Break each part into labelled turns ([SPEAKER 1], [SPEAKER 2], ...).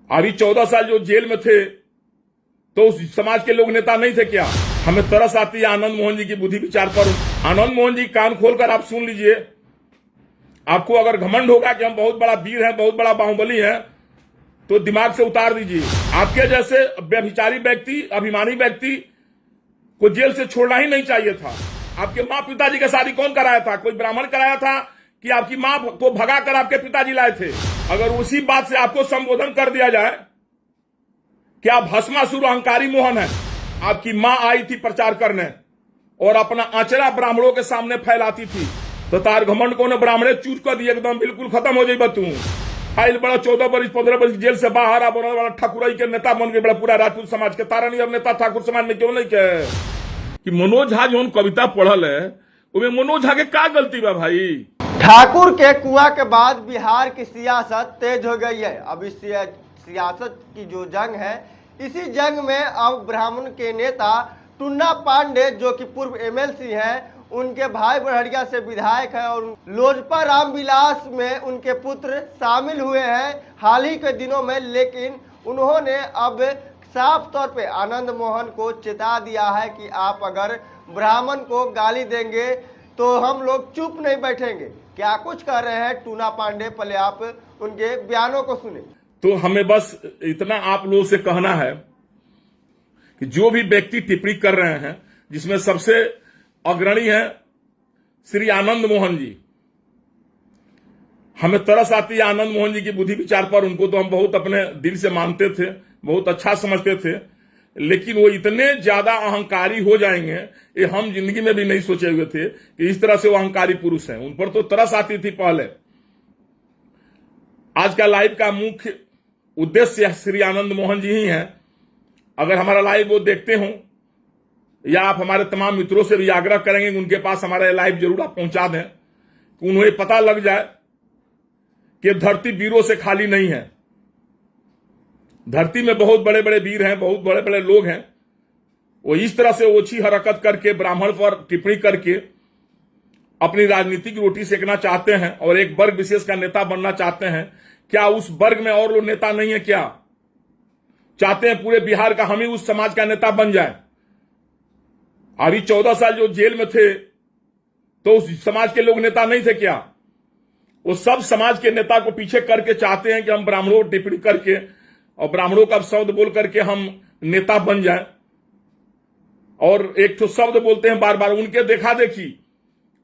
[SPEAKER 1] अभी 14 साल जो जेल में थे तो उस समाज के लोग नेता नहीं थे क्या? हमें तरस आती है आनंद मोहन जी की बुद्धि विचार पर। आनंद मोहन जी, कान खोलकर आप सुन लीजिए। आपको अगर घमंड होगा कि हम बहुत बड़ा वीर हैं, बहुत बड़ा बाहुबली हैं, तो दिमाग से उतार दीजिए। आपके जैसे व्यभिचारी व्यक्ति, अभिमानी व्यक्ति को जेल से छोड़ना ही नहीं चाहिए था। आपके माँ पिताजी की शादी कौन कराया था? कोई ब्राह्मण कराया था कि आपकी माँ को भगा कर आपके पिताजी लाए थे? अगर उसी बात से आपको संबोधन कर दिया जाए कि आप भस्मासुर अहंकारी मोहन है, आपकी माँ आई थी प्रचार करने और अपना आचरा ब्राह्मणों के सामने फैलाती थी, तो तार घमंड को न ब्राह्मणे चूट कर दिए, एकदम बिल्कुल खत्म हो जाए। तू आइल बड़ा 14 वर्ष 15 वर्ष जेल से बाहर आ, बड़ा ठाकुराई के नेता बन गए, बड़ा पूरा राजपूत समाज के तारा नहीं। अब नेता ठाकुर समाज में क्यों नहीं कहे कि मनोज झा जो कविता पढ़ल है उसमें मनोज झा के क्या गलती बा भाई?
[SPEAKER 2] ठाकुर के कुआं के बाद बिहार की सियासत तेज हो गई है। अब इस सियासत की जो जंग है, इसी जंग में अब ब्राह्मण के नेता टुन्ना पांडे जो कि पूर्व एमएलसी हैं, उनके भाई बड़हरिया से विधायक है और लोजपा रामविलास में उनके पुत्र शामिल हुए हैं हाल ही के दिनों में। लेकिन उन्होंने अब साफ तौर पे आनंद मोहन को चेता दिया है कि आप अगर ब्राह्मण को गाली देंगे तो हम लोग चुप नहीं बैठेंगे। क्या कुछ कह रहे हैं टूना पांडे, पहले आप उनके बयानों को सुने।
[SPEAKER 1] तो हमें बस इतना आप लोगों से कहना है कि जो भी व्यक्ति टिप्पणी कर रहे हैं, जिसमें सबसे अग्रणी है श्री आनंद मोहन जी, हमें तरस आती है आनंद मोहन जी की बुद्धि विचार पर। उनको तो हम बहुत अपने दिल से मानते थे, बहुत अच्छा समझते थे, लेकिन वो इतने ज्यादा अहंकारी हो जाएंगे ये हम जिंदगी में भी नहीं सोचे हुए थे कि इस तरह से वो अहंकारी पुरुष हैं। उन पर तो तरस आती थी पहले। आज का लाइव का मुख्य उद्देश्य श्री आनंद मोहन जी ही हैं। अगर हमारा लाइव वो देखते हो या आप हमारे तमाम मित्रों से भी आग्रह करेंगे कि उनके पास हमारा लाइव जरूर आप पहुंचा दें, कि उन्हें पता लग जाए कि धरती वीरों से खाली नहीं है। धरती में बहुत बड़े बड़े वीर हैं, बहुत बड़े बड़े लोग हैं। वो इस तरह से ओछी हरकत करके ब्राह्मण पर टिप्पणी करके अपनी राजनीतिक रोटी सेकना चाहते हैं और एक वर्ग विशेष का नेता बनना चाहते हैं। क्या उस वर्ग में और लोग नेता नहीं है? क्या चाहते हैं पूरे बिहार का हम ही उस समाज का नेता बन जाए? अभी 14 साल जो जेल में थे तो उस समाज के लोग नेता नहीं थे क्या? वो सब समाज के नेता को पीछे करके चाहते हैं कि हम ब्राह्मणों को टिप्पणी करके और ब्राह्मणों का शब्द बोल करके हम नेता बन जाए। और एक तो शब्द बोलते हैं बार बार, उनके देखा देखी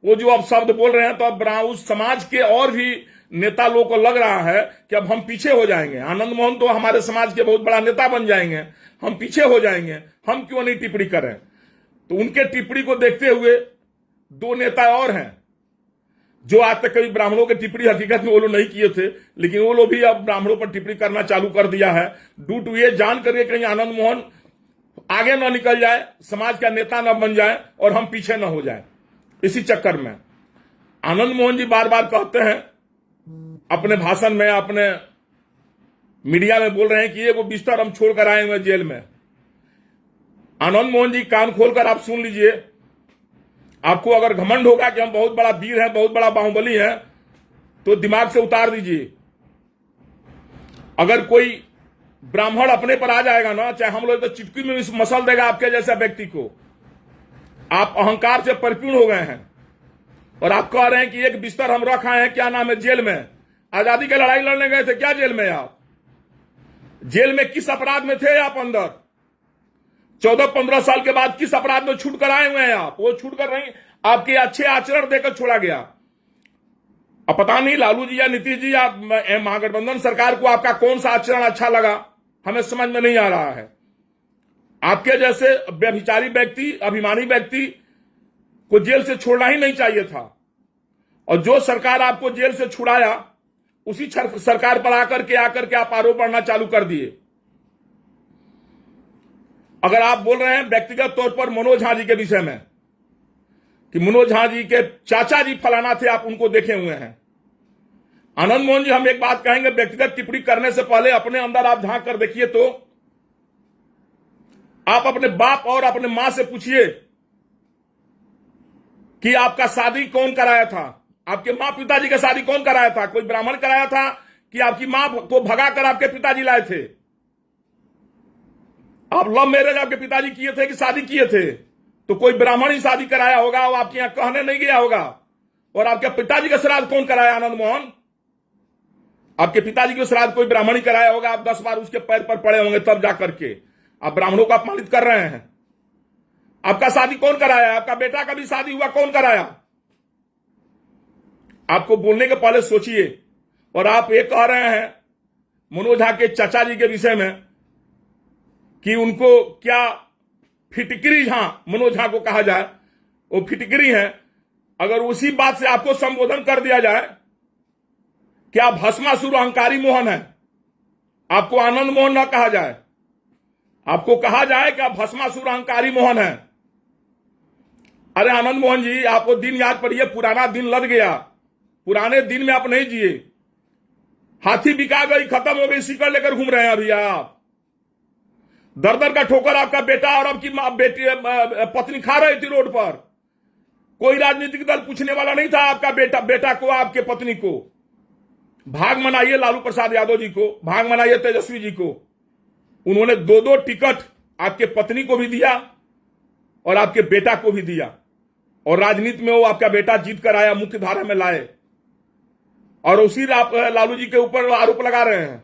[SPEAKER 1] वो जो अब शब्द बोल रहे हैं, तो अब उस समाज के और भी नेता लोगों को लग रहा है कि अब हम पीछे हो जाएंगे। आनंद मोहन तो हमारे समाज के बहुत बड़ा नेता बन जाएंगे, हम पीछे हो जाएंगे, हम क्यों नहीं टिप्पणी करें? तो उनके टिप्पणी को देखते हुए दो नेता और हैं जो आज तक कभी ब्राह्मणों के टिप्पणी हकीकत में वो लोग नहीं किए थे, लेकिन वो लोग भी अब ब्राह्मणों पर टिप्पणी करना चालू कर दिया है। डू टू ये जान करके कहीं आनंद मोहन आगे न निकल जाए, समाज का नेता न बन जाए और हम पीछे न हो जाए। इसी चक्कर में आनंद मोहन जी बार बार कहते हैं अपने भाषण में, अपने मीडिया में बोल रहे हैं कि ये वो बिस्तर हम छोड़कर आए हुए जेल में। आनंद मोहन जी, कान खोलकर आप सुन लीजिए। आपको अगर घमंड होगा कि हम बहुत बड़ा वीर हैं, बहुत बड़ा बाहुबली हैं, तो दिमाग से उतार दीजिए। अगर कोई ब्राह्मण अपने पर आ जाएगा ना, चाहे हम लोग, तो चिटकी में मसल देगा आपके जैसा व्यक्ति को। आप अहंकार से परिपूर्ण हो गए हैं और आप कह रहे हैं कि एक बिस्तर हम रख आए हैं, क्या नाम है, जेल में। आजादी की लड़ाई लड़ने गए थे क्या जेल में? आप जेल में किस अपराध में थे आप अंदर? 14-15 साल के बाद किस अपराध में छूट कर आए हुए हैं आप? वो छूट कर नहीं, आपके अच्छे आचरण देकर छोड़ा गया। अब पता नहीं लालू जी या नीतीश जी या महागठबंधन सरकार को आपका कौन सा आचरण अच्छा लगा, हमें समझ में नहीं आ रहा है। आपके जैसे व्यभिचारी व्यक्ति, अभिमानी व्यक्ति को जेल से छोड़ना ही नहीं चाहिए था। और जो सरकार आपको जेल से छुड़ाया, उसी सरकार पर आकर के आप आरोप बढ़ना चालू कर दिए। अगर आप बोल रहे हैं व्यक्तिगत तौर पर मनोज झा जी के विषय में कि मनोज झा जी के चाचा जी फलाना थे, आप उनको देखे हुए हैं। आनंद मोहन जी, हम एक बात कहेंगे, व्यक्तिगत टिप्पणी करने से पहले अपने अंदर आप झांक कर देखिए तो आप अपने बाप और अपने मां से पूछिए कि आपका शादी कौन कराया था? आपके मां पिताजी का शादी कौन कराया था? कोई ब्राह्मण कराया था कि आपकी मां को भगाकर आपके पिताजी लाए थे? आप लव मैरिज आपके पिताजी किए थे कि शादी किए थे? तो कोई ब्राह्मण ही शादी कराया होगा, वो आपके यहां कहने नहीं गया होगा। और आपके पिताजी का श्राद्ध कौन कराया? आनंद मोहन, आपके पिताजी के श्राद्ध कोई ब्राह्मण ही कराया होगा। आप 10 बार उसके पैर पर पड़े होंगे तब जाकर के आप ब्राह्मणों को अपमानित कर रहे हैं। आपका शादी कौन कराया? आपका बेटा का भी शादी हुआ, कौन कराया? आपको बोलने के पहले सोचिए। और आप ये कह रहे हैं मनोज झा के चाचा जी के विषय में कि उनको क्या फिटकरी झा, मनोज झा को कहा जाए, वो फिटकरी है। अगर उसी बात से आपको संबोधन कर दिया जाए कि आप भस्मासुर अहंकारी मोहन है, आपको आनंद मोहन न कहा जाए, आपको कहा जाए कि आप भस्मासुर अहंकारी मोहन है। अरे आनंद मोहन जी, आपको दिन याद पड़िए, पुराना दिन लद गया, पुराने दिन में आप नहीं जिए। हाथी बिका गई, खत्म हो गई, सिकड़ लेकर घूम रहे हैं अभी आप। दर दर का ठोकर आपका बेटा और आपकी बेटी पत्नी खा रही थी रोड पर। कोई राजनीतिक दल पूछने वाला नहीं था आपका बेटा को, आपके पत्नी को। भाग मनाइए लालू प्रसाद यादव जी को, भाग मनाइए तेजस्वी जी को। उन्होंने 2-2 टिकट आपके पत्नी को भी दिया और आपके बेटा को भी दिया। और राजनीति में वो आपका बेटा जीत कर आया, मुख्य धारा में लाए। और उसी लालू जी के ऊपर आरोप लगा रहे हैं।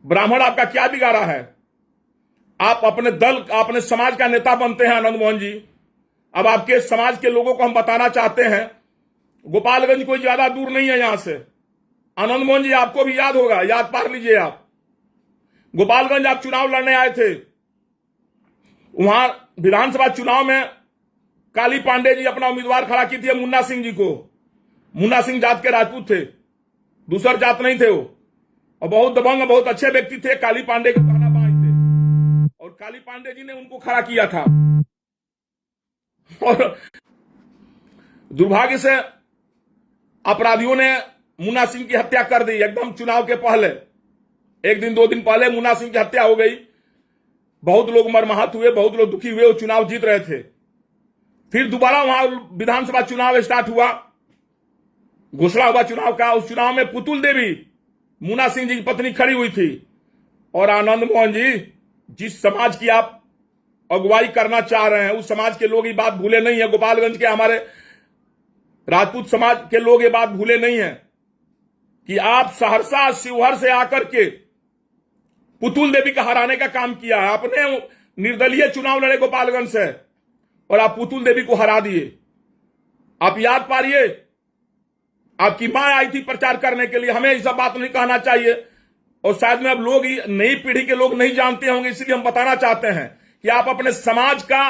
[SPEAKER 1] ब्राह्मण आपका क्या बिगाड़ा है? आप अपने दल, अपने समाज का नेता बनते हैं आनंद मोहन जी। अब आपके समाज के लोगों को हम बताना चाहते हैं, गोपालगंज कोई ज्यादा दूर नहीं है यहां से। आनंद मोहन जी, आपको भी याद होगा, याद पार लीजिए आप। गोपालगंज आप चुनाव लड़ने आए थे, वहां विधानसभा चुनाव में काली पांडे जी अपना उम्मीदवार खड़ा की थी मुन्ना सिंह जी को। मुन्ना सिंह जात के राजपूत थे, दूसर जात नहीं थे वो, और बहुत दबंग, बहुत अच्छे व्यक्ति थे, काली पांडे के कहना बाई थे। और काली पांडे जी ने उनको खड़ा किया था। और दुर्भाग्य से अपराधियों ने मुन्ना सिंह की हत्या कर दी एकदम चुनाव के पहले। 1 दिन 2 दिन पहले मुन्ना सिंह की हत्या हो गई। बहुत लोग मर्माहत हुए, बहुत लोग दुखी हुए। वो चुनाव जीत रहे थे। फिर दोबारा वहां विधानसभा चुनाव स्टार्ट हुआ, घोषणा हुआ चुनाव का। उस चुनाव में पुतुल देवी, मुन्ना सिंह जी की पत्नी, खड़ी हुई थी। और आनंद मोहन जी, जिस समाज की आप अगुवाई करना चाह रहे हैं, उस समाज के लोग ये बात भूले नहीं है। गोपालगंज के हमारे राजपूत समाज के लोग ये बात भूले नहीं है कि आप सहरसा शिवहर से आकर के पुतुल देवी का हराने का काम किया है। आपने निर्दलीय चुनाव लड़े गोपालगंज से और आप पुतुल देवी को हरा दिए। आप याद पारिए, आपकी मां आई थी प्रचार करने के लिए। हमें ये सब बात नहीं कहना चाहिए, और शायद में अब लोग, नई पीढ़ी के लोग नहीं जानते होंगे, इसलिए हम बताना चाहते हैं कि आप अपने समाज का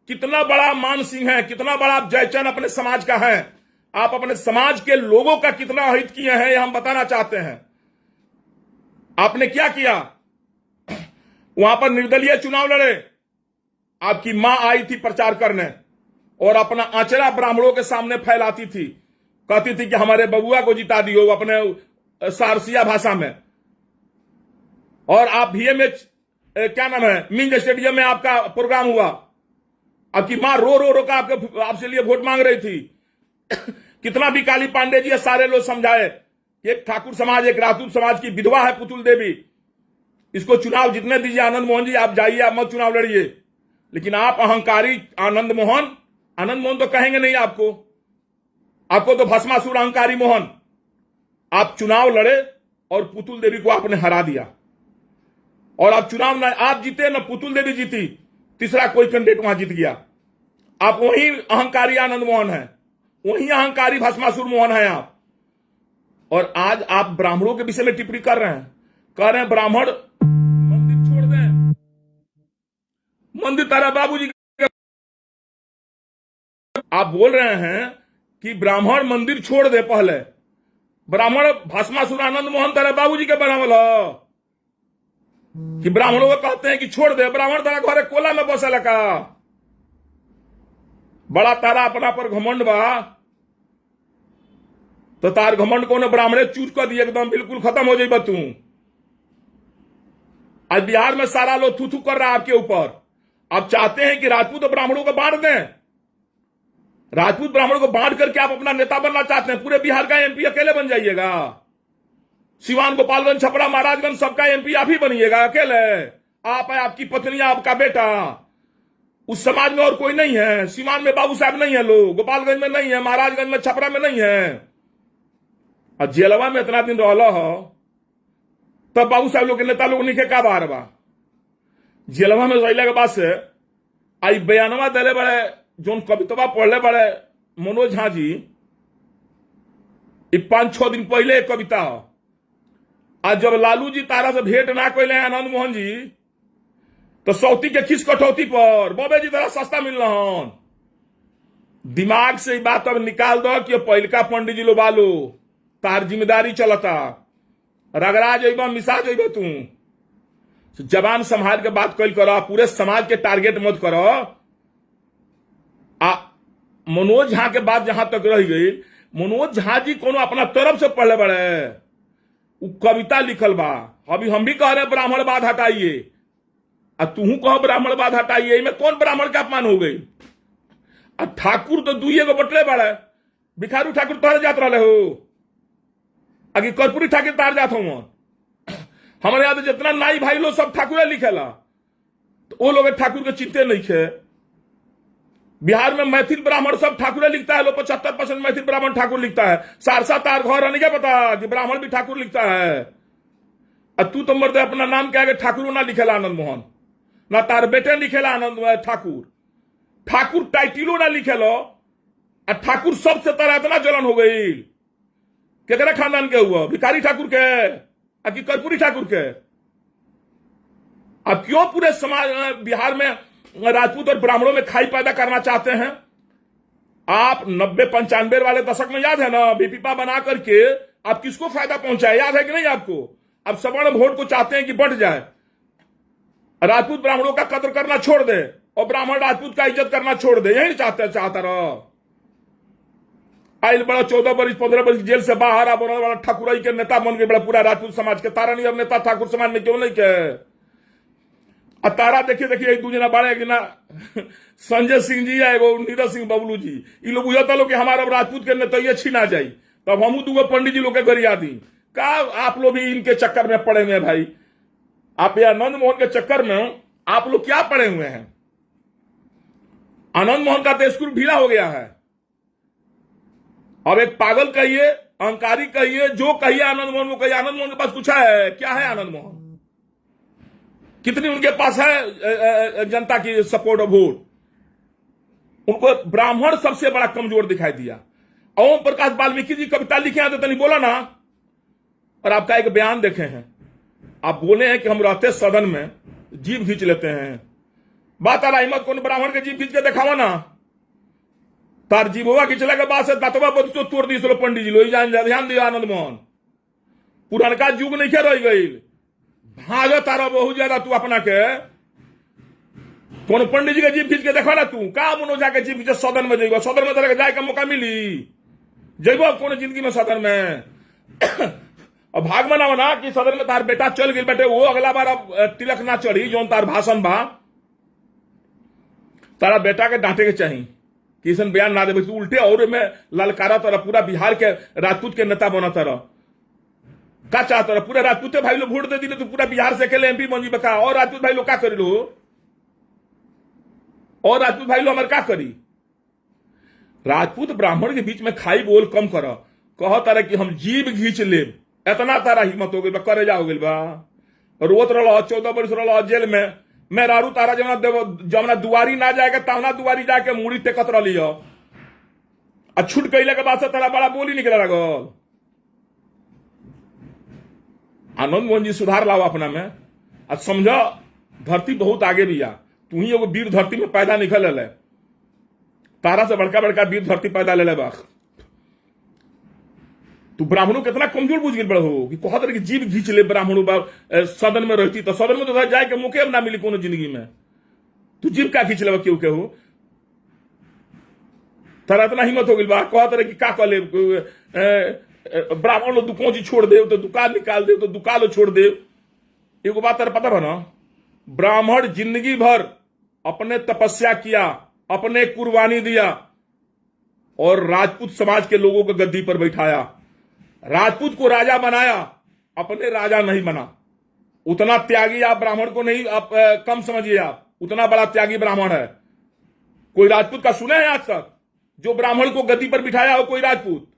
[SPEAKER 1] कितना बड़ा मान सिंह है, कितना बड़ा आप जयचंद अपने समाज का है। आप अपने समाज के लोगों का कितना हित किए हैं, यह हम बताना चाहते हैं। आपने क्या किया? वहां पर निर्दलीय चुनाव लड़े, आपकी मां आई थी प्रचार करने और अपना आंचला ब्राह्मणों के सामने फैलाती थी, कहती थी कि हमारे बबुआ को जिता दियो, अपने सारसिया भाषा में। और आप VMH क्या नाम है, मिंज स्टेडियम में आपका प्रोग्राम हुआ। आपकी मां रो रो रो का आपसे लिए वोट मांग रही थी। कितना भी काली पांडे जी सारे लोग समझाए कि एक ठाकुर समाज, एक राजपूत समाज की विधवा है पुतुल देवी, इसको चुनाव जीतने दीजिए। आनंद मोहन जी, आप जाइए, आप मत चुनाव लड़िए। लेकिन आप अहंकारी आनंद मोहन तो कहेंगे नहीं आपको तो भस्मासुर अहंकारी मोहन। आप चुनाव लड़े और पुतुल देवी को आपने हरा दिया। और आप चुनाव न आप जीते न पुतुल देवी जीती, तीसरा कोई कैंडिडेट वहां जीत गया। आप वही अहंकारी आनंद मोहन है, वही अहंकारी भस्मासुर मोहन है आप। और आज आप ब्राह्मणों के विषय में टिप्पणी कर रहे हैं, कह रहे हैं ब्राह्मण मंदिर छोड़ दें। मंदिर तारा बाबूजी, आप बोल रहे हैं कि ब्राह्मण मंदिर छोड़ दे। पहले ब्राह्मण भस्मासुर आनंद मोहन तारा बाबूजी के बनावल हो कि ब्राह्मणों को कहते हैं कि छोड़ दे। ब्राह्मण तारा घरे कोला में बसल का, बड़ा तारा अपना पर घमंड बा, तो तार घमंड को ने ब्राह्मणे चूट कर दिए, एकदम बिल्कुल खत्म हो जाए तू। आज बिहार में सारा लोग थू थू कर रहा है आपके ऊपर। आप चाहते हैं कि राजपूत और ब्राह्मणों को बांट दें, राजपूत ब्राह्मणों को बांट करके आप अपना नेता बनना चाहते हैं। पूरे बिहार का MP अकेले बन जाइएगा। सिवान, गोपालगंज, छपरा, महाराजगंज सबका एमपी आप ही बनिएगा अकेले? आप है, आपकी पत्नी, आपका बेटा। उस समाज में और कोई नहीं है। सिवान में बाबू साहब नहीं है लोग, गोपालगंज में नहीं है, महाराजगंज में, छपरा में नहीं है। और जेलवा में इतना दिन रहल हो तब बाबू साहब लोग के नेता लोग निके का बार बा। जेलवा में रहने के बाद से आई बयानवा दिले बड़े, जो कवितवा पढ़ले बड़े मनोज झा जी, 5-6 दिन पहले एक कविता हो। आज जब लालू जी तारा से भेंट ना कैले आनंद मोहन जी, तो सौती के खिस कटौती पर बॉबे जी तरह सस्ता मिल रहा। दिमाग से बात अब निकाल दो कि पहिलका पंडित जी लो बालो तार जिम्मेदारी चलता, रगड़ा जइबा, मिसा जइबा। तू जबान संभाल के बात कल करो, पूरे समाज के टारगेट मत करो। मनोज झा के बात जहां तक रह गई, मनोज झा जी कोनो अपना तरफ से पढ़ले बड़े, वो कविता लिखल बा। अभी हम भी कह रहे ब्राह्मणवाद हटाइए, और तू कहो ब्राह्मणवाद हटाइए, में कौन ब्राह्मण का अपमान हो गई? ठाकुर तो दुइये को बटले बड़े, भिखारू ठाकुर तार जात रहे हो, अगे कर्पूरी ठाकुर तार जात हो। हमारे यहाँ जितना नाई भाई लोग सब ठाकुर लिखेला, तो वो लोग ठाकुर के चिंते नहीं थे। बिहार में मैथिल ब्राह्मण सब ठाकुर लिखता है, लोग 75% मैथिल ब्राह्मण ठाकुर लिखता है। सारसा तार घर नहीं क्या पता कि ब्राह्मण भी ठाकुर लिखता है? और तू तो मर्द अपना नाम क्या है ठाकुर ना लिखेला आनंद मोहन, ना तार बेटे लिखेला आनंद ठाकुर। ठाकुर टाइटिलो ना लिखेलो, और ठाकुर सबसे तरह इतना जलन हो गई। केकरा खानदान के हुआ? भिखारी ठाकुर के कि कर्पूरी ठाकुर के? अब क्यों पूरे समाज बिहार में राजपूत और ब्राह्मणों में खाई पैदा करना चाहते हैं? आप 90-95 वाले दशक में याद है ना, बीपीपा बना करके आप किसको फायदा पहुंचाए, याद है कि नहीं आपको? अब सवर्ण वोट को चाहते हैं कि बढ़ जाए, राजपूत ब्राह्मणों का कदर करना छोड़ दे और ब्राह्मण राजपूत का इज्जत करना छोड़ दे। यही चाहता रहो। आइल बड़ा 14 बरिस 15 बरिस जेल से बाहर आ बड़ा ठाकुराई के नेता बन गए, बड़ा पूरा राजपूत समाज के। तारा नहीं अब नेता ठाकुर समाज में क्यों नहीं के? तारा देखिए एक दूसरे बाड़े कि ना संजय सिंह जी या एगो नीरज सिंह बबलू जी, ये लोग बुझता लोग कि हमारा राजपूत के नेता छीना जाई, तब हम दूगो पंडित जी लोग के गरिया दी का। आप लोग भी इनके चक्कर में पड़े हुए हैं भाई। आप ये आनंद मोहन के चक्कर में आप लोग क्या पड़े हुए हैं? आनंद मोहन का तो स्क्रू ढीला हो गया है। अब एक पागल कहिए, अहंकारी कहिए, जो कहिए आनंद मोहन को कहिए। आनंद मोहन के पास कुछ है क्या? है आनंद मोहन? कितनी उनके पास है जनता की सपोर्ट और वोट? उनको ब्राह्मण सबसे बड़ा कमजोर दिखाई दिया। ओम प्रकाश वाल्मीकि जी कविता लिखे हैं तो नहीं बोला ना। और आपका एक बयान देखे हैं, आप बोले हैं कि हम रहते सदन में जीभ खींच लेते हैं। बात आ रहा, कौन ब्राह्मण के जीभ खींच के दिखावा ना। तार जीभवा खिंचला के बाद से दातवा बद तो तोड़ दी पंडित जी लो। ध्यान दिया आनंद मोहन, पुरानका युग नहीं क्या रह गई। भागा तारा बहुत ज्यादा तू अपना के। कौन पंडित जी के जीभ खींच के देखा ना तू का मनो जाके जीभ खींचे सदन में जेबो। सदन में तरह जाए का मौका मिली जेबो कौन जिंदगी में सदन में। और भाग मना ना कि सदन में तार बेटा चल गई बेटे, वो अगला बार अब तिलक ना चढ़ी जो तार भाषण बा, तारा बेटा के डांटे के चाहिए किसन बयान ना दे। उल्टे और में ललकारा तरह पूरा बिहार के राजपूत के नेता बना तरह का चाहता रहा। पूरे राजपूत भाई लोग वोट दे दिले तो पूरा बिहार से अकेले एमपी बन जी बका। और राजपूत भाई लोग का करी लो? और राजपूत भाई लोग हमारे का करी? राजपूत ब्राह्मण के बीच में खाई बोल कम कर। कह तारा कि हम जीभ घींच ले, इतना तारा हिम्मत हो गई बा, करे जा हो गई बा। रोत रहा 14 वर्ष रहा जेल में। मैं रारू तारा जमना दुआरी ना जाएगा तवना दुआरी जाके मुड़ी टेकत रही हो। छूट कैले के बाद से तारा बड़ा बोली निकले लगल। आनंद मोहन जी सुधार लाओ अपना में। आज समझो धरती बहुत आगे भी आ। तू ही एगो वीर धरती में पैदा निकल ले, तारा से बड़का बड़का वीर धरती पैदा ले बा। तू ब्राह्मणों कितना कमजोर बुझ गई बड़ा हो कि कहत रहे कि जीभ घींच ले ब्राह्मणों सदन में रहती तो सदन में तो जाए के मौके ना मिली कोनो जिंदगी में। तू जीभ का खींच ले क्यों केहू? तारा इतना हिम्मत हो गई बा कहत रहे कि का कह ले ब्राह्मण लोग दुकान जी छोड़ दे तो दुकान निकाल दे तो दुकान छोड़ दे। एगो बात तेरा पता बा ना, ब्राह्मण जिंदगी भर अपने तपस्या किया, अपने कुर्बानी दिया और राजपूत समाज के लोगों को गद्दी पर बैठाया, राजपूत को राजा बनाया अपने राजा नहीं बना। उतना त्यागी आप ब्राह्मण को नहीं, आप कम समझिए, आप उतना बड़ा त्यागी ब्राह्मण है। कोई राजपूत का सुना है आज तक जो ब्राह्मण को गद्दी पर बिठाया हो? कोई राजपूत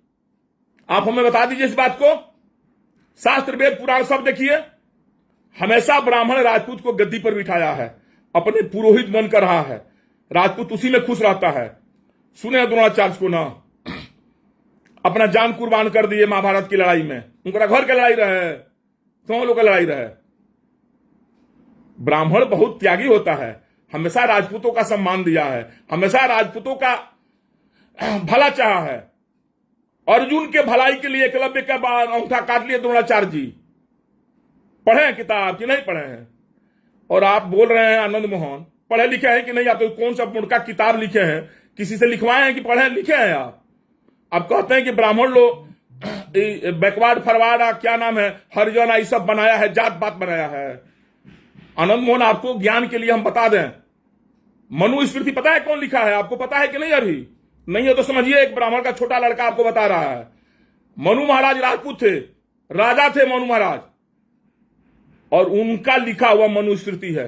[SPEAKER 1] आप हमें बता दीजिए इस बात को। शास्त्र वेद पुराण सब देखिए, हमेशा ब्राह्मण राजपूत को गद्दी पर बिठाया है, अपने पुरोहित बनकर रहा है, राजपूत उसी में खुश रहता है। सुने द्रोणाचार्य को ना, अपना जान कुर्बान कर दिए महाभारत की लड़ाई में, उनका घर की लड़ाई रहे, तुम लोग का लड़ाई रहे। ब्राह्मण बहुत त्यागी होता है, हमेशा राजपूतों का सम्मान दिया है, हमेशा राजपूतों का भला चाहा है। अर्जुन के भलाई के लिए एकलव्य का अंगूठा काट लिए द्रोणाचार्य जी। पढ़े हैं किताब कि नहीं पढ़े हैं? और आप बोल रहे हैं आनंद मोहन पढ़े लिखे हैं कि नहीं? आप तो कौन सा मुर्खा किताब लिखे हैं? किसी से लिखवाए हैं कि पढ़े लिखे हैं? आप कहते हैं कि ब्राह्मण लोग बैकवर्ड फॉरवर्ड क्या नाम है, हरिजन ये सब बनाया है, जात पात बनाया है। आनंद मोहन आपको ज्ञान के लिए हम बता दें, मनुस्मृति पता है कौन लिखा है? आपको पता है कि नहीं? अभी नहीं है तो समझिए, एक ब्राह्मण का छोटा लड़का आपको बता रहा है। मनु महाराज राजपूत थे, राजा थे मनु महाराज, और उनका लिखा हुआ मनुस्मृति है।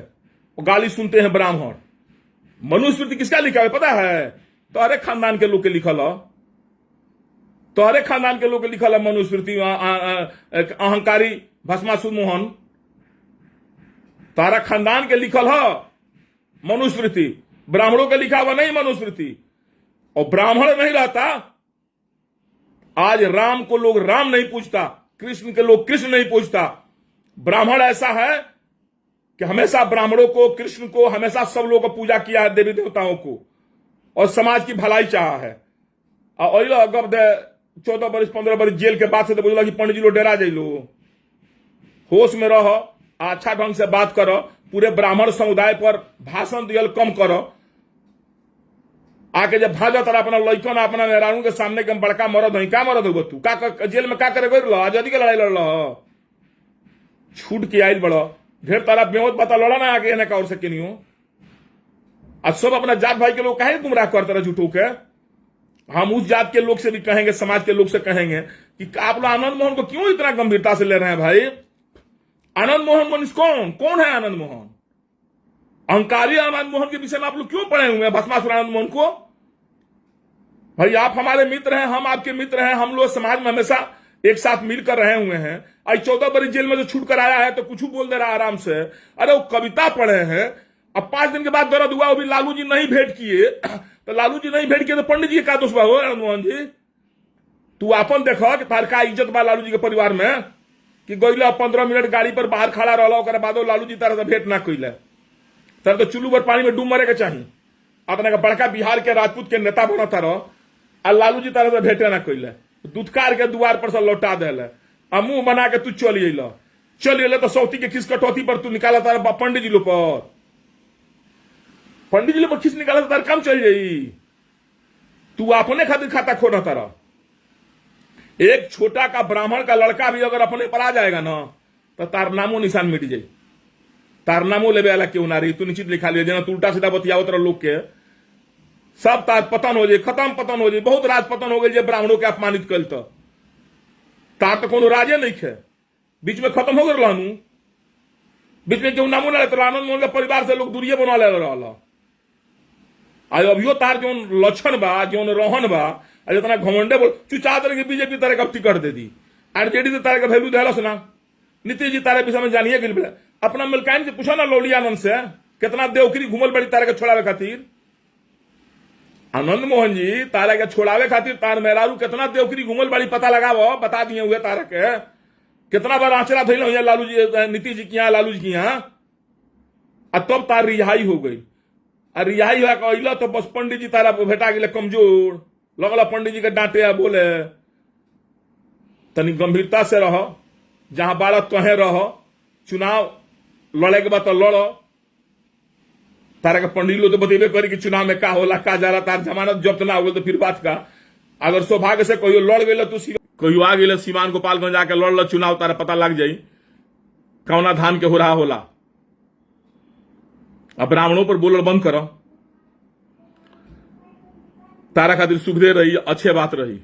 [SPEAKER 1] वो गाली सुनते हैं ब्राह्मण। मनुस्मृति किसका लिखा है पता है? तुम्हारे खानदान के लोग के लिखल है, तुम्हारे खानदान के लोग के लिखल है मनुस्मृति। अहंकारी भस्मासुर मोहन, तारा खानदान के लिखल है मनुस्मृति, ब्राह्मणों के लिखा हुआ नहीं मनुस्मृति। और ब्राह्मण नहीं रहता, आज राम को लोग राम नहीं पूछता, कृष्ण के लोग कृष्ण नहीं पूछता। ब्राह्मण ऐसा है कि हमेशा ब्राह्मणों को, कृष्ण को, हमेशा सब लोगों को पूजा किया है, देवी देवताओं को, और समाज की भलाई चाहा है। और 14 बरस 15 बरस जेल के बाद से तो बोला कि पंडित जी लोग डेरा जाइलो, होश में रहो, अच्छा ढंग से बात करो, पूरे ब्राह्मण समुदाय पर भाषण दियल कम करो। आके जब भाजत और अपना लड़कन अपना मेहरानू के सामने के बड़का मरद है, क्या मरद होगा तू? का जेल में क्या करे गई आजादी के लड़ाई लड़ रहा, छूट के आयल बड़ो, ढेर तारा बेहोत बता लड़ा ना आगे एने का और से के नहीं हो। आज सब अपना जात भाई के लोग कहे गुमराह करते रहे झूठों के। हम उस जात के लोग से भी कहेंगे, समाज के लोग से कहेंगे कि आप लोग आनंद मोहन को क्यों इतना गंभीरता से ले रहे हैं भाई? आनंद मोहन मनीष कौन है आनंद मोहन? अहंकारी आनंद मोहन के विषय में आप लोग क्यों पढ़े हुए हैं? भस्मासुर आनंद मोहन को भाई, आप हमारे मित्र हैं, हम आपके मित्र हैं, हम लोग समाज में हमेशा एक साथ मिलकर रहे हुए हैं। आज 14 बरस जेल में से छूट कर आया है तो कुछ बोल दे रहा है आराम से। अरे वो कविता पढ़े हैं, अब 5 दिन के बाद दर्द हुआ, वो भी लालू जी नहीं भेंट किए, तो लालू जी नहीं भेंट किए तो पंडित जी का दोष बा हो? आनंद मोहन जी तू अपन देखो कि तार का इज्जत बा लालू जी के परिवार में, कि गईला 15 मिनट गाड़ी पर बाहर खड़ा रहा, बाद लालू जी तारा से भेंट ना कैले, तर तो चुल्लू पर पानी में डूब मरे के चाहिए। अपने बड़का बिहार के राजपूत के नेता बनता रहो, आ लालू जी तारा से भेंटे ना कैले, दुदकार के द्वार पर से लौटा दिले, आ मुंह बना के तू चल अल तो सौती के खिस कटौती पर तू निकाला तारा पंडित जी लो पर, पंडित जी लो पर खिस निकाला तार काम चल जाई। तू अपने खातिर खाता खोना तारा। एक छोटा का ब्राह्मण का लड़का भी अगर अपने पर आ जाएगा ना तो तार नामो निशान मिट जाए। तार नामो लेवे वाला क्यों ना रही, तू निश्चित लिखा लिया जना तू उल्टा सीधा बतियावत रह लोग के, सब तार पतन हो जाए, खत्म पतन हो जाए। बहुत राज पतन हो गई जब ब्राह्मणों के अपमानित कल तो तार तो कोनो राजे नहीं खे, बीच में खत्म हो गए रहनू, बीच में क्यों नामो ना तो आनंद मोहन के परिवार से लोग दूरिये बना ले रहा। आज अभियो तार जो लक्षण बा, जो रोहन बा, जितना घमंडे बोल तू चाहते रहे कि बीजेपी तारे का टिकट दे दी, आरजेडी तारे का वैल्यू दहलस ना, नीतीश जी तारे विषय में जानिए गिल। अपना मिलकाइन से पूछो ना लौली आनंद से, कितना देवखरी घूमल बड़ी तारे के छोड़ावे खातिर। आनंद मोहन जी तारे के छोड़ावे खातिर तार मेहरारू कितना देवखरी घूमल बड़ी पता लगावो, बता दिए हुए तारे के कितना बार आंचरा धैल हुई लालू जी, नीतीश जी की यहाँ, लालू जी की यहाँ, तब तार रिहाई हो गई। रिहाई हुआ तो बस पंडित जी तारा भेटा गए कमजोर, लगल पंडित जी के डांटे बोले तनी गंभीरता से रहो, जहां बारह तहे रहो, चुनाव लड़े के बाद तो लड़ो। तारा के पंडित लोग तो बतेबे करी कि चुनाव में का होला, का जा रहा, तार जमानत जब्त ना हो तो फिर बात का। अगर सौभाग्य से कहियो लड़ गए तो कहियो आ गए सीमान गोपालगंज जाके लड़ लो चुनाव, तारा पता लग जाई कौना धान के हो रहा होला। अब ब्राह्मणों पर बोलल बंद करो, तारा खातिर सुखदे रही, अच्छे बात रही।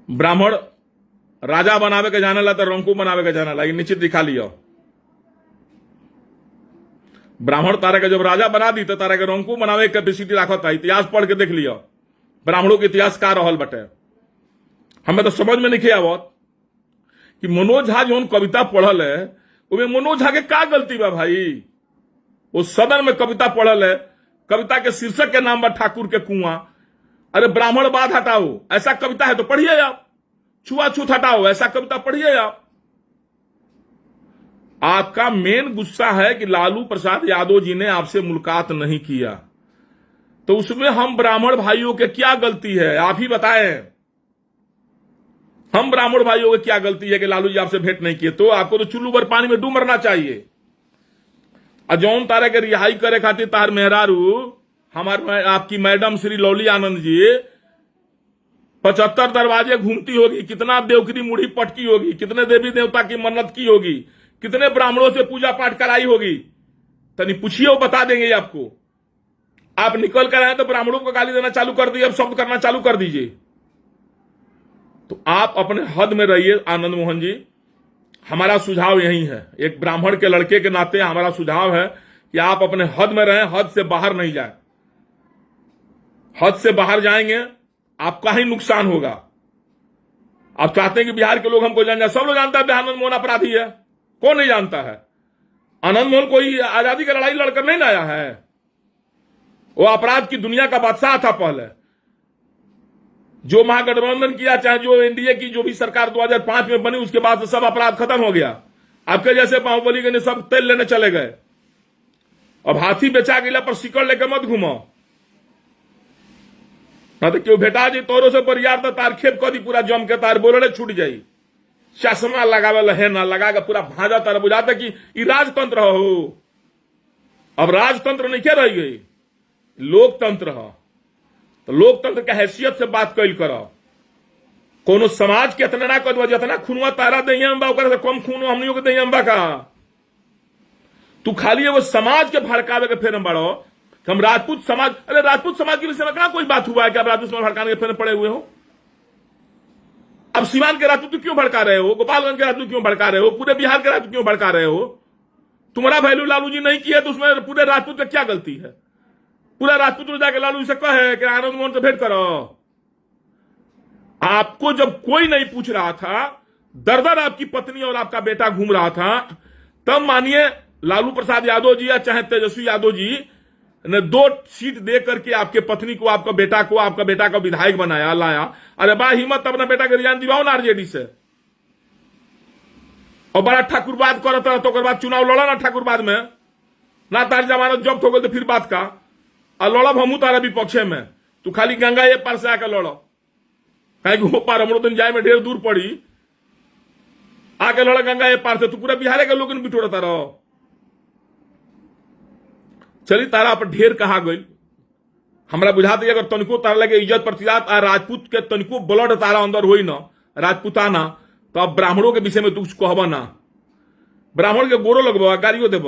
[SPEAKER 1] ब्राह्मण राजा बनावे के जाने ला तो रंकू बनावे के जाने ला, ये निश्चित दिखा लिया। ब्राह्मण तारा के जब राजा बना दी तो तारा के रंकू बनावे के कैपेसिटी रखा था। इतिहास पढ़ के देख लिया ब्राह्मणों के इतिहास का रहल बटे। हमें तो समझ में नहीं आवत कि मनोज झा जो कविता पढ़ल है उसमें मनोज झा के का गलती बा भाई। वो सदन में कविता पढ़ल है, कविता के शीर्षक के नाम बा ठाकुर के कुआं। अरे ब्राह्मणवाद हटाओ ऐसा कविता है तो पढ़िए आप, छुआछूत हटाओ ऐसा कविता पढ़िए आप। आपका मेन गुस्सा है कि लालू प्रसाद यादव जी ने आपसे मुलाकात नहीं किया, तो उसमें हम ब्राह्मण भाइयों के क्या गलती है आप ही बताएं। हम ब्राह्मण भाइयों की क्या गलती है कि लालू जी आपसे भेंट नहीं किए? तो आपको तो चुल्लू भर पानी में डूब मरना चाहिए। अजौन तारा के रिहाई करे खातिर तार मेहरारू आपकी मैडम श्री लौली आनंद जी 75 दरवाजे घूमती होगी, कितना देवगिरी मुड़ी पटकी होगी, कितने देवी देवता की मन्नत की होगी, कितने ब्राह्मणों से पूजा पाठ कराई होगी, तनी पूछिए वो बता देंगे आपको। आप निकल कर आए तो ब्राह्मणों को गाली देना चालू कर दिए, अब शब्द करना चालू कर दीजिए। तो आप अपने हद में रहिए आनंद मोहन जी। हमारा सुझाव यही है, एक ब्राह्मण के लड़के के नाते हमारा सुझाव है कि आप अपने हद में रहें, हद से बाहर नहीं जाए। हद से बाहर जाएंगे आपका ही नुकसान होगा। आप चाहते हैं कि बिहार के लोग हमको जान जाए, सब लोग जानता है आनंद मोहन अपराधी है, कौन नहीं जानता है? आनंद मोहन कोई आजादी की लड़ाई लड़कर नहीं आया है, वो अपराध की दुनिया का बादशाह था। पहले जो महागठबंधन किया, चाहे जो एनडीए की जो भी सरकार 2005 में बनी, उसके बाद सब अपराध खत्म हो गया। आपके जैसे बाहुबली के सब तेल लेने चले गए। अब हाथी बेचा गया पर सिकड़ लेकर मत घूमो, ना तो क्यों भेटा जी तोरो से बरियार तो तार खेप कर दी पूरा जम के, तार बोलने छूट जाई। चश्मा लगावे है ना लगा के पूरा भाजा तार बुझाता कि ये राजतंत्र हो। अब राजतंत्र नहीं क्या रह गई, लोकतंत्र हो। तो लोकतंत्र के हैसियत से बात कैल करो। कोनो समाज के इतना ना कर जितना खूनवा तारा दहिया बा से कम खून हमनियों के दहिया बा का। तू खाली वो समाज के भड़कावे के फेर में बढ़ो। हम राजपूत समाज, अरे राजपूत समाज के विषय में कहां कोई बात हुआ है कि आप राजपूत समाज भड़काने के फेर में पड़े हुए हो? अब सीवान के राजपूत क्यों भड़का रहे हो? गोपालगंज के राजपूत क्यों भड़का रहे हो? पूरे बिहार के राजपूत क्यों भड़का रहे हो? तुम्हारा वैल्यू लालू जी नहीं किया तो उसमें पूरे राजपूत का क्या गलती है? पूरा राजपूत जाके लालू जी से कहे कि आनंद मोहन से भेंट करो। आपको जब कोई नहीं पूछ रहा था, दर दर आपकी पत्नी और आपका बेटा घूम रहा था, तब मानिए लालू प्रसाद यादव जी या चाहे तेजस्वी यादव जी ने 2 सीट दे करके आपके पत्नी को, आपका बेटा को विधायक बनाया, लाया। अरे बा हिम्मत अपना बेटा के रिजाइन दिवाओ ना आरजेडी से। और बड़ा ठाकुरवाद करता रहा, तो बाद चुनाव लड़ा ना ठाकुरवाद में ना, तार जमानत जब्त हो गई तो फिर बात का। और लड़ब हमू तारा विपक्षे में, तू खाली गंगा ये पार से आकर लड़, कहीं वो पार हमरो दिन जाए में ढेर दूर पड़ी, आके लड़ा गंगा ये पार से, तू पूरा बिहार के लोग बिटोरता रहो। चली तारा पर ढेर कहा गई। हमरा बुझा दी अगर तनिको तारा लगे इज्जत प्रतिजात आ राजपूत के तनिको ब्लड तारा अंदर होई ना राजपूताना, तो अब ब्राह्मणों के विषय में तू कुछ कहबा ना। ब्राह्मण के गोरो लगबा, गाड़ियों देब,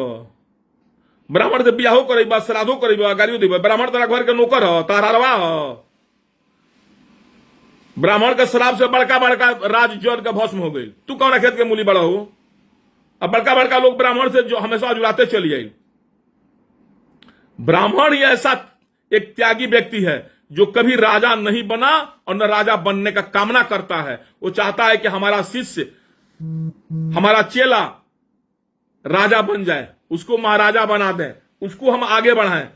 [SPEAKER 1] ब्राह्मण से बियाहो करेबा, श्राद्धो करेबा, गाड़ियों देबा। ब्राह्मण तारा घर के नौकर हो, तारवा हो। ब्राह्मण के शराब से बड़का बड़का राज जड़ का भस्म हो गई। तू कौन खेत के मूली बड़ा हो? अब बड़का बड़का लोग ब्राह्मण से जो हमेशा जुड़ाते चली जाए। ब्राह्मण ही ऐसा एक त्यागी व्यक्ति है जो कभी राजा नहीं बना और न राजा बनने का कामना करता है। वो चाहता है कि हमारा शिष्य, हमारा चेला राजा बन जाए, उसको महाराजा बना दें, उसको हम आगे बढ़ाएं।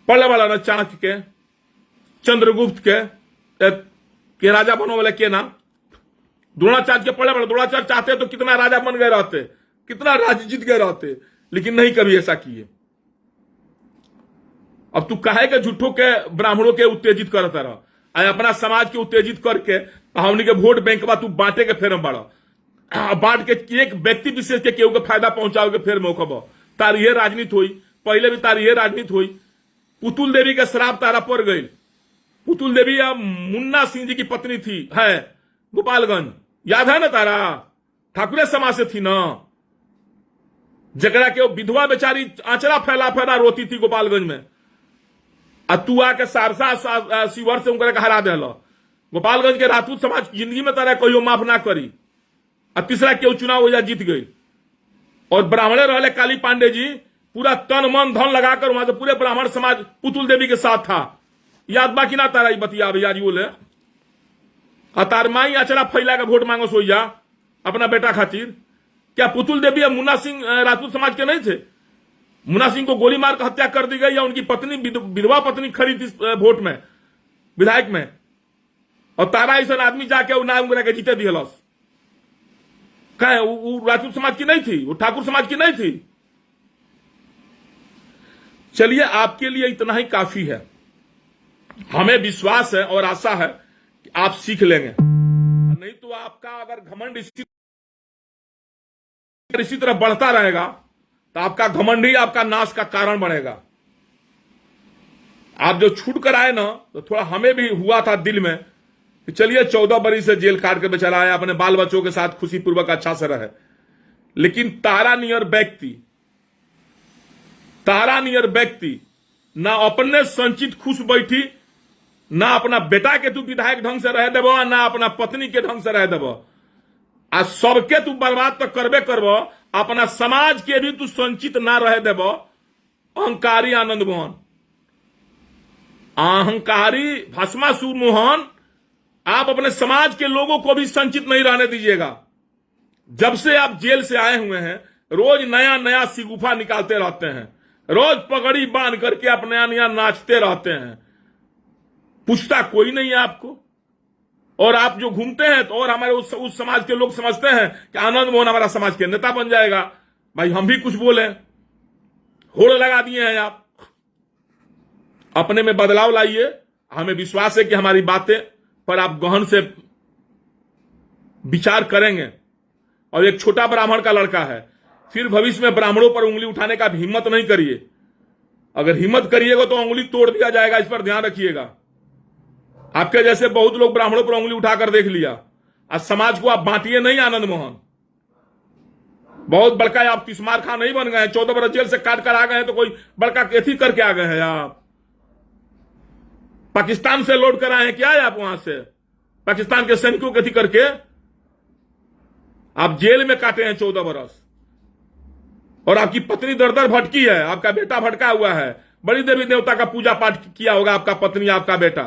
[SPEAKER 1] पढ़ने वाला न चाणक्य के, चंद्रगुप्त के राजा बनो वाले के नाम, द्रोणाचार्य के पढ़ने वाले। द्रोणाचार्य चाहते तो कितना राजा बन गए रहते, कितना राज्य जीत गए रहते, लेकिन नहीं कभी ऐसा किए। अब तू काहे के झूठों के ब्राह्मणों के उत्तेजित करता रह, अपना समाज के उत्तेजित करके हमनी के वोट बैंक बा तू बांटे के फेर में बढ़ा, बांट के एक व्यक्ति विशेष के केहू के फायदा पहुंचाओ के फेर में खबर। तारी ये राजनीति हुई, पहले भी तारी ये राजनीति हुई। पुतुल देवी का श्राप तारा पड़ गई। पुतुल देवी या मुन्ना सिंह जी की पत्नी थी, है गोपालगंज, याद है ना तारा? ठाकुरे समाज से थी ना, जकरा के विधवा बेचारी आंचरा फैला फैला रोती थी गोपालगंज में। तू आके सारसा शिवर से उनका हरा दे। गोपालगंज के राजपूत समाज जिंदगी में तरह कोई माफ ना करी। और तीसरा केहू चुनाव हो जा जीत गई। और ब्राह्मणे रहले काली पांडे जी, पूरा तन मन धन लगाकर वहां से पूरे ब्राह्मण समाज पुतुल देवी के साथ था। याद बाकी ना तारा बतिया भैया जी बोले तार माई अचरा फैला के वोट मांगो सोइया अपना बेटा खातिर। क्या पुतुल देवी या मुन्ना सिंह राजपूत समाज के नहीं थे? मुन्ना सिंह को गोली मार कर हत्या कर दी गई या उनकी पत्नी विधवा पत्नी खड़ी थी वोट में, विधायक में, और तारा ऐसा आदमी जाके वो नाम के जीते दिलस। कहे वो राजपूत समाज की नहीं थी, वो ठाकुर समाज की नहीं थी। चलिए, आपके लिए इतना ही काफी है। हमें विश्वास है और आशा है कि आप सीख लेंगे, नहीं तो आपका अगर घमंड इसी तरह बढ़ता रहेगा तो आपका घमंड ही आपका नाश का कारण बनेगा। आप जो छूट कर आए ना, तो थोड़ा हमें भी हुआ था दिल में कि चलिए 14 बरी से जेल काट के बेचारा आया, अपने बाल बच्चों के साथ खुशी पूर्वक अच्छा से रहे। लेकिन तारा नियर व्यक्ति ना अपने संचित खुश बैठी, ना अपना बेटा के तू विधायक ढंग से रह देबो, ना अपना पत्नी के ढंग से रह देबो। आज सबके तू बर्बाद तो करबे करबो, अपना समाज के भी तू संचित ना रह देबो। अहंकारी आनंद मोहन, अहंकारी भस्मासुर मोहन, आप अपने समाज के लोगों को भी संचित नहीं रहने दीजिएगा। जब से आप जेल से आए हुए हैं, रोज नया नया सिगुफा निकालते रहते हैं, रोज पगड़ी बांध करके आप नया नया नाचते रहते हैं। पूछता कोई नहीं है आपको। और आप जो घूमते हैं तो और हमारे उस समाज के लोग समझते हैं कि आनंद मोहन हमारा समाज के नेता बन जाएगा। भाई हम भी कुछ बोले, होड़ लगा दिए हैं आप। अपने में बदलाव लाइए। हमें विश्वास है कि हमारी बातें पर आप गहन से विचार करेंगे। और एक छोटा ब्राह्मण का लड़का है, फिर भविष्य में ब्राह्मणों पर उंगली उठाने का हिम्मत नहीं करिए। अगर हिम्मत करिएगा तो उंगली तोड़ दिया जाएगा, इस पर ध्यान रखिएगा। आपके जैसे बहुत लोग ब्राह्मणों पर उंगली उठाकर देख लिया। आज समाज को आप बांटिए नहीं। आनंद मोहन बहुत बड़का आप तिस्मार खां नहीं बन गए। 14 बरस जेल से काट कर आ गए तो कोई बड़का एथी करके आ गए हैं। आप पाकिस्तान से लौट कर आए हैं क्या? आप वहां से पाकिस्तान के सैनिकों के एथी करके आप जेल में काटे हैं 14 बरस। और आपकी पत्नी दर दर भटकी है, आपका बेटा भटका हुआ है। बड़ी देवी देवता का पूजा पाठ किया होगा आपका पत्नी, आपका बेटा।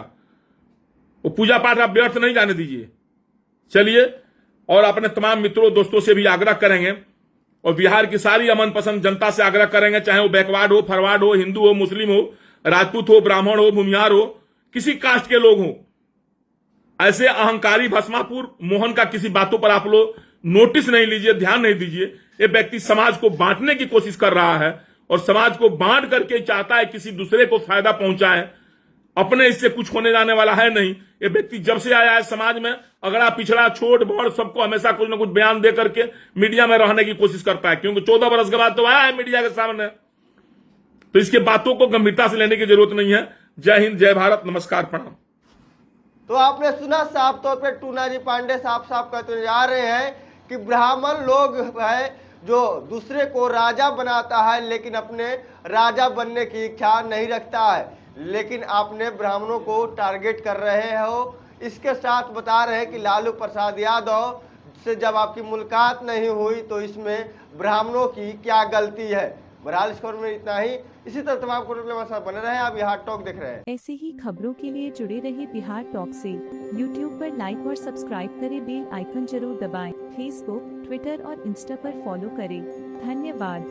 [SPEAKER 1] वो पूजा पाठ आप व्यर्थ नहीं जाने दीजिए। चलिए, और अपने तमाम मित्रों दोस्तों से भी आग्रह करेंगे, और बिहार की सारी अमन पसंद जनता से आग्रह करेंगे, चाहे वो बैकवर्ड हो, फॉरवर्ड हो, हिंदू हो, मुस्लिम हो, राजपूत हो, ब्राह्मण हो, भूमिहार हो, किसी कास्ट के लोग हो, ऐसे अहंकारी भस्मापुर मोहन का किसी बातों पर आप लोग नोटिस नहीं लीजिए, ध्यान नहीं दीजिए। ये व्यक्ति समाज को बांटने की कोशिश कर रहा है और समाज को बांट करके चाहता है किसी दूसरे को फायदा पहुंचाए। अपने इससे कुछ होने जाने वाला है नहीं। ये व्यक्ति जब से आया है समाज में, अगड़ा पिछड़ा छोट बड़ सबको हमेशा कुछ ना कुछ बयान दे करके मीडिया में रहने की कोशिश करता है, क्योंकि 14 बरस के बाद तो आया है मीडिया के सामने। तो इसके बातों को गंभीरता से लेने की जरूरत नहीं है। जय हिंद, जय भारत, नमस्कार, प्रणाम।
[SPEAKER 2] तो आपने सुना, साफ तौर पे टूना जी पांडे साफ साफ कहते जा रहे हैं कि ब्राह्मण लोग है जो दूसरे को राजा बनाता है, लेकिन अपने राजा बनने की इच्छा नहीं रखता है। लेकिन आपने ब्राह्मणों को टारगेट कर रहे हो। इसके साथ बता रहे हैं कि लालू प्रसाद यादव से जब आपकी मुलाकात नहीं हुई तो इसमें ब्राह्मणों की क्या गलती है। बहरहाल इस खबर में इतना ही। इसी तरह तमाम खबरों के लिए हमारे साथ बने रहे। आप बिहार टॉक देख रहे हैं।
[SPEAKER 3] ऐसे ही खबरों के लिए जुड़े रहे बिहार टॉक से। यूट्यूब पर लाइक और सब्सक्राइब करें, बेल आइकन जरूर दबाएं। फेसबुक, ट्विटर और इंस्टा पर फॉलो करें। धन्यवाद।